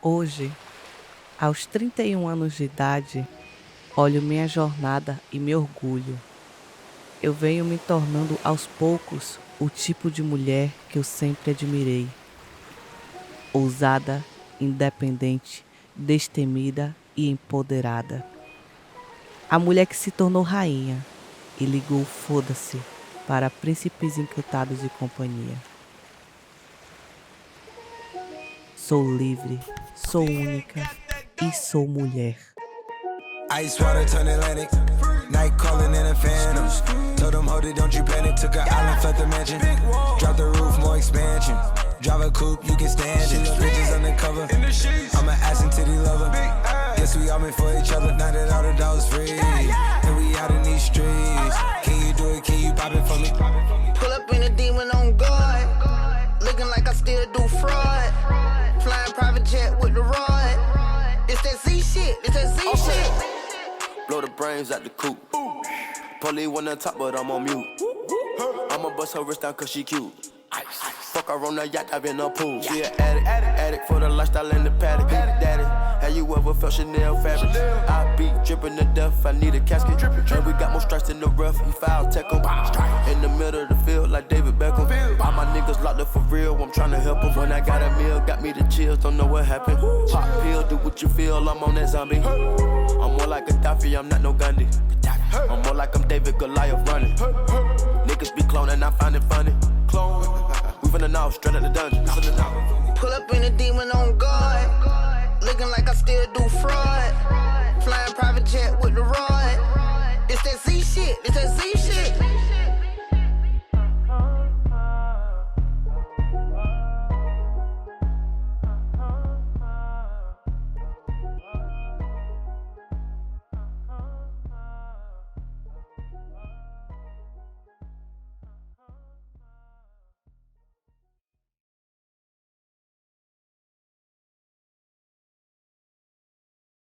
Hoje, aos 31 anos de idade, olho minha jornada e me orgulho. Eu venho me tornando aos poucos o tipo de mulher que eu sempre admirei. Ousada, independente, destemida e empoderada. A mulher que se tornou rainha e ligou o foda-se para príncipes encantados de companhia. Sou livre, sou única e sou mulher. Ice water turn Atlantic, night calling in a phantom. Told them hold it, don't you panic. Took an island, left the mansion. Drop the roof, more expansion. Drive a coupe, you can stand it. Bitches undercover, I'm an ass and titty lover. Guess we all meant for each other. Now that all the dogs free, and we out in these streets. Can you do it? Can you pop it for me? Pull up in a demon on guard, looking like I still do fraud. Flying private jet with the rod. It's that Z shit, it's that Z shit. Blow the brains out the coop. Polly one on top, but I'm on mute. I'ma bust her wrist down cause she cute. Fuck her on the yacht, I've been a pool. She an addict for the lifestyle and the paddock. Daddy, have you ever felt Chanel fabric? I be dripping to death, I need a casket. And we got more strikes in the rough, he foul tech em. In the middle of the field like David Beckham. All my niggas locked up for real, I'm tryna help them. When I got a meal, got me the chills, don't know what happened. Pop pill, do what you feel, I'm on that zombie. I'm more like Gaddafi, I'm not no Gandhi. I'm more like I'm David Goliath running. Niggas be cloning, I find it funny. Clone, we finna know, straight out the dungeon. Pull up in a demon on guard, looking like I still do fraud. Flying private jet with the rod. It's that Z shit, it's that Z shit.